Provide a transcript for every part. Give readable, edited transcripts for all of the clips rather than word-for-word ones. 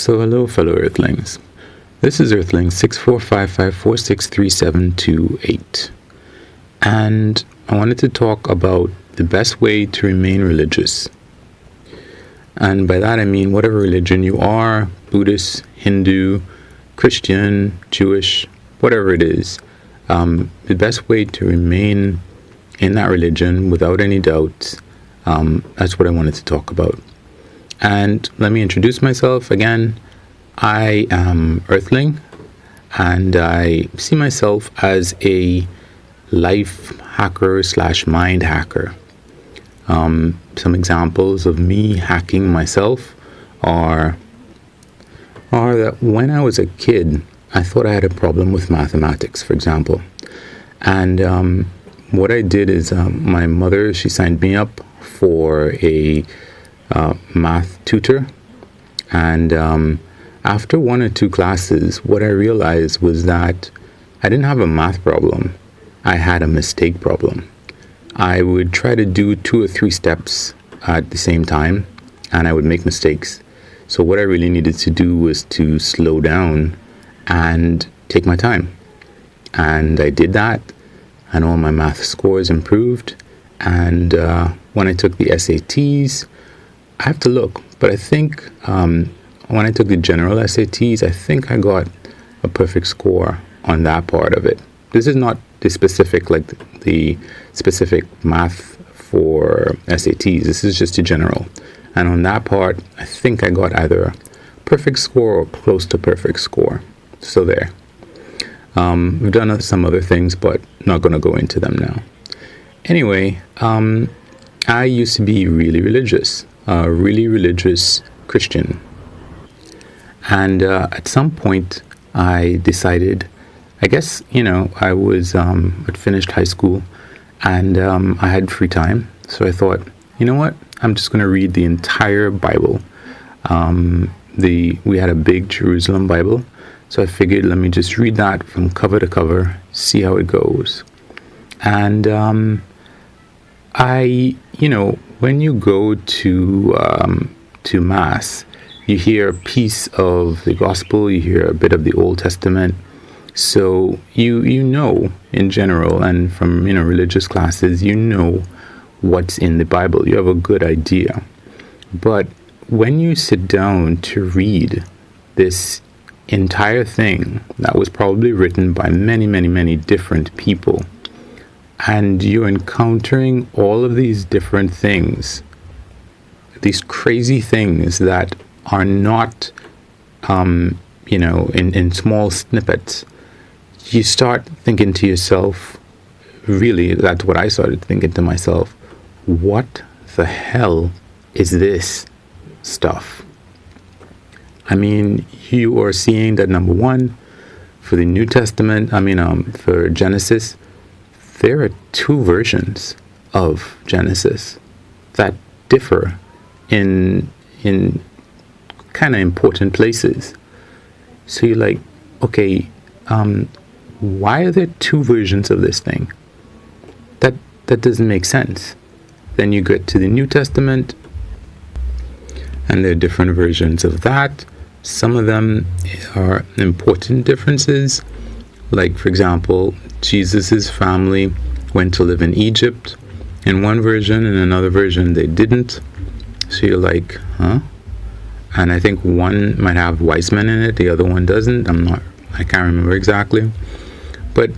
So hello fellow Earthlings. This is Earthling 6455463728. And I wanted to talk about the best way to remain religious. And by that I mean whatever religion you are, Buddhist, Hindu, Christian, Jewish, whatever it is, the best way to remain in that religion without any doubts, that's what I wanted to talk about. And let me introduce myself again. I am Earthling, and I see myself as a life hacker / mind hacker. Some examples of me hacking myself are that when I was a kid, I thought I had a problem with mathematics, for example. And what I did is my mother, she signed me up for a math tutor, and after one or two classes, what I realized was that I didn't have a math problem. I had a mistake problem. I would try to do 2 or 3 steps at the same time, and I would make mistakes. So what I really needed to do was to slow down and take my time. And I did that, and all my math scores improved. And when I took the SATs, I have to look, but I think when I took the general SATs, I think I got a perfect score on that part of it. This is not the specific math for SATs. This is just a general. And on that part, I think I got either a perfect score or close to perfect score. So there. We've done some other things, but not going to go into them now. Anyway, I used to be really religious. A really religious Christian. And at some point I decided, I guess, I was had finished high school, and I had free time. So I thought, you know what, I'm just going to read the entire Bible. We had a big Jerusalem Bible, so I figured, let me just read that from cover to cover, see how it goes. And when you go to Mass, you hear a piece of the Gospel, you hear a bit of the Old Testament. So you know in general, and from religious classes, you know what's in the Bible. You have a good idea. But when you sit down to read this entire thing that was probably written by many, many, many different people, and you're encountering all of these different things, these crazy things that are not, in small snippets, you start thinking to yourself, really, that's what I started thinking to myself, what the hell is this stuff? I mean, you are seeing that, number one, for the New Testament, for Genesis, there are 2 versions of Genesis that differ in kind of important places. So you're like, okay, why are there 2 versions of this thing? That doesn't make sense. Then you get to the New Testament, and there are different versions of that. Some of them are important differences. Like, for example, Jesus's family went to live in Egypt in one version, and another version they didn't. So you're like, huh? And I think one might have wise men in it, the other one doesn't. I can't remember exactly. But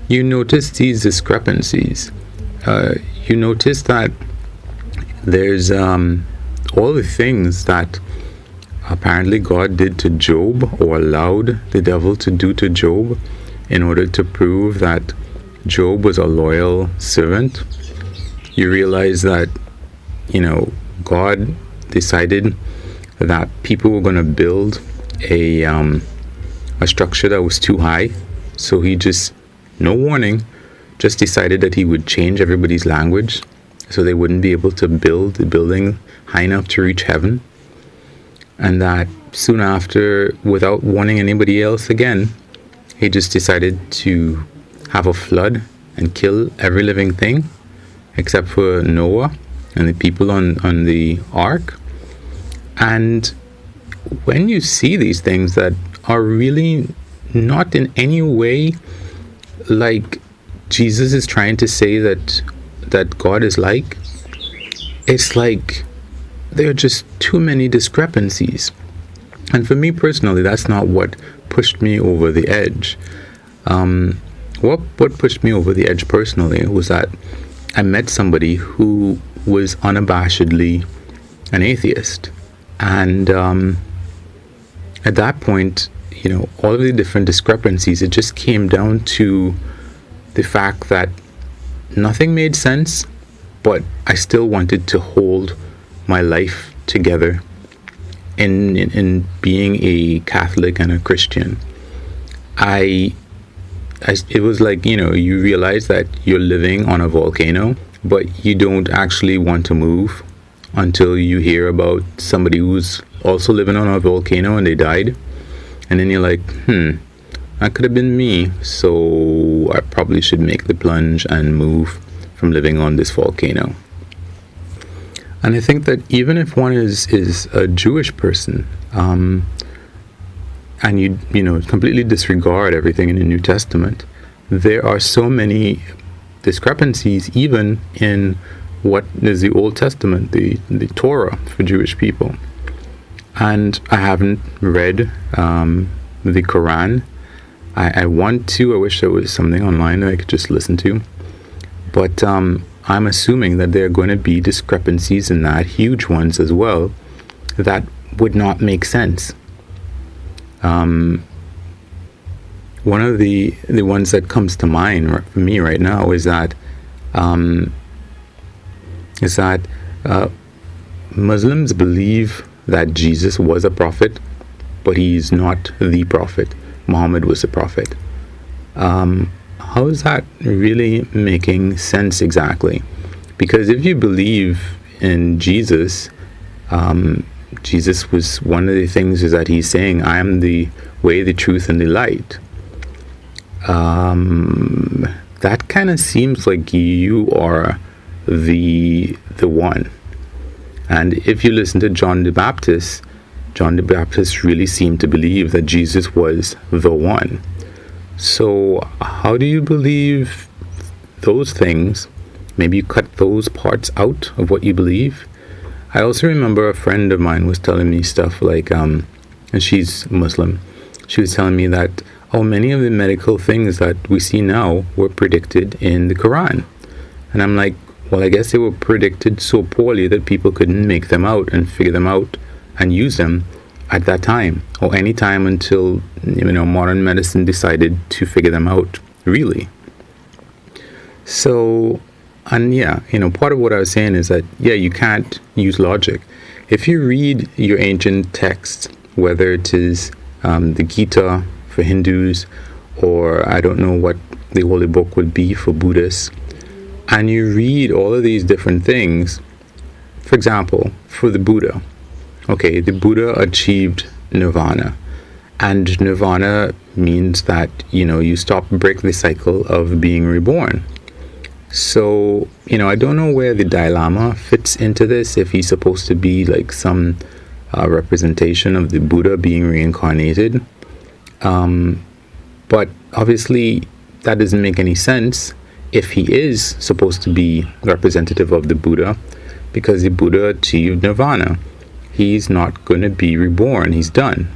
you notice these discrepancies. You notice that there's all the things that apparently God did to Job, or allowed the devil to do to Job, in order to prove that Job was a loyal servant. You realize that, God decided that people were going to build a structure that was too high. So he just, no warning, just decided that he would change everybody's language so they wouldn't be able to build the building high enough to reach heaven. And that soon after, without warning anybody else again, he just decided to have a flood and kill every living thing except for Noah and the people on the ark. And when you see these things that are really not in any way like Jesus is trying to say that God is like, it's like there are just too many discrepancies. And for me personally, that's not what pushed me over the edge. What pushed me over the edge personally was that I met somebody who was unabashedly an atheist. And at that point, all of the different discrepancies, it just came down to the fact that nothing made sense, but I still wanted to hold my life together in being a Catholic and a Christian. It was like, you realize that you're living on a volcano, but you don't actually want to move until you hear about somebody who's also living on a volcano and they died. And then you're like, that could have been me, so I probably should make the plunge and move from living on this volcano. And I think that even if one is a Jewish person, and you completely disregard everything in the New Testament, there are so many discrepancies even in what is the Old Testament, the Torah for Jewish people. And I haven't read the Quran. I want to. I wish there was something online that I could just listen to. But I'm assuming that there are going to be discrepancies in that, huge ones as well, that would not make sense. One of the ones that comes to mind for me right now is that Muslims believe that Jesus was a prophet, but he's not the prophet. Muhammad was the prophet. How is that really making sense exactly? Because if you believe in Jesus, Jesus was, one of the things is that he's saying, I am the way, the truth, and the light. That kind of seems like you are the one. And if you listen to John the Baptist really seemed to believe that Jesus was the one. So how do you believe those things? Maybe you cut those parts out of what you believe. I also remember a friend of mine was telling me stuff like, and she's Muslim. She was telling me that, many of the medical things that we see now were predicted in the Quran. And I'm like, well, I guess they were predicted so poorly that people couldn't make them out and figure them out and use them at that time, or any time until modern medicine decided to figure them out, really. So, and part of what I was saying is that you can't use logic. If you read your ancient texts, whether it is the Gita for Hindus, or I don't know what the holy book would be for Buddhists, and you read all of these different things, for example, for the Buddha, the Buddha achieved nirvana, and nirvana means that you break the cycle of being reborn. So I don't know where the Dalai Lama fits into this, if he's supposed to be like some representation of the Buddha being reincarnated, but obviously that doesn't make any sense if he is supposed to be representative of the Buddha, because the Buddha achieved nirvana. He's not going to be reborn. He's done.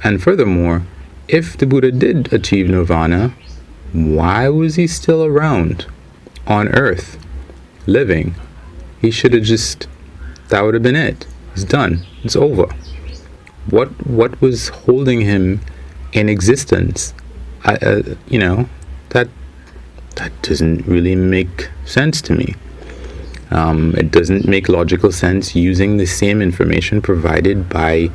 And furthermore, if the Buddha did achieve nirvana, why was he still around on earth, living? He should have that would have been it. It's done. It's over. What was holding him in existence? That doesn't really make sense to me. It doesn't make logical sense using the same information provided by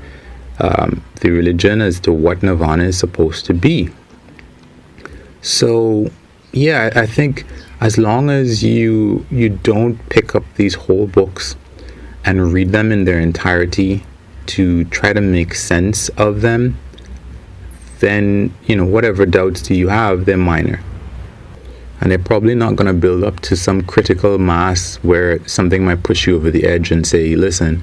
the religion as to what nirvana is supposed to be. So, I think as long as you don't pick up these whole books and read them in their entirety to try to make sense of them, then, whatever doubts do you have, they're minor. And they're probably not going to build up to some critical mass where something might push you over the edge and say, listen,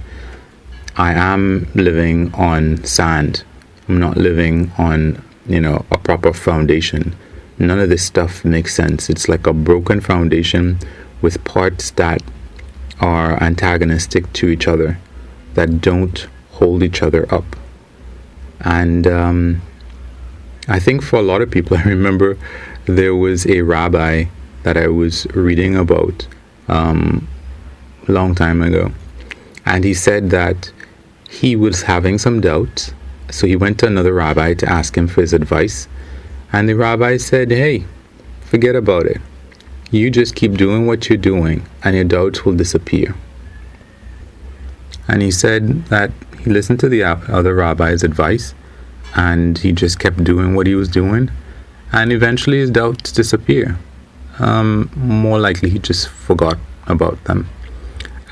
I am living on sand. I'm not living on, a proper foundation. None of this stuff makes sense. It's like a broken foundation with parts that are antagonistic to each other, that don't hold each other up. And I think for a lot of people, I remember there was a rabbi that I was reading about a long time ago. And he said that he was having some doubts. So he went to another rabbi to ask him for his advice. And the rabbi said, hey, forget about it. You just keep doing what you're doing and your doubts will disappear. And he said that he listened to the other rabbi's advice and he just kept doing what he was doing. And eventually his doubts disappear. More likely he just forgot about them.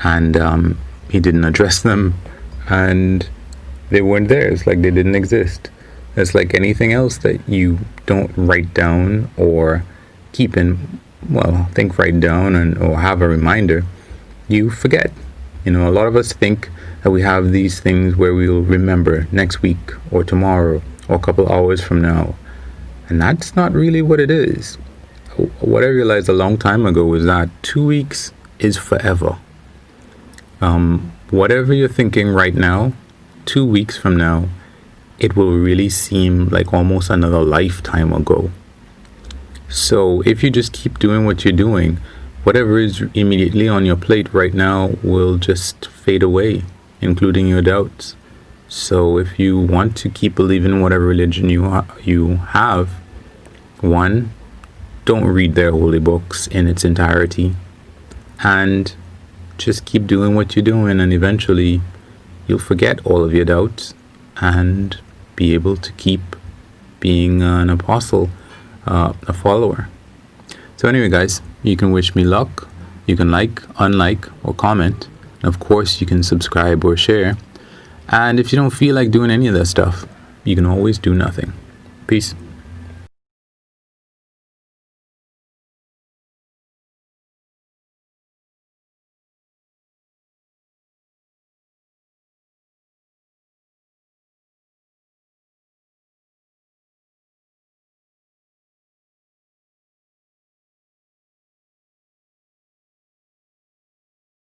And he didn't address them. And they weren't there. It's like they didn't exist. It's like anything else that you don't write down or keep in, write down or have a reminder, you forget. A lot of us think that we have these things where we'll remember next week or tomorrow or a couple hours from now. And that's not really what it is. What I realized a long time ago was that 2 weeks is forever. Whatever you're thinking right now, 2 weeks from now, it will really seem like almost another lifetime ago. So if you just keep doing what you're doing, whatever is immediately on your plate right now will just fade away, including your doubts. So if you want to keep believing whatever religion you have, one, don't read their holy books in its entirety, and just keep doing what you're doing, and eventually you'll forget all of your doubts and be able to keep being an apostle, a follower. So anyway, guys, you can wish me luck. You can like, unlike, or comment. And of course, you can subscribe or share. And if you don't feel like doing any of that stuff, you can always do nothing. Peace.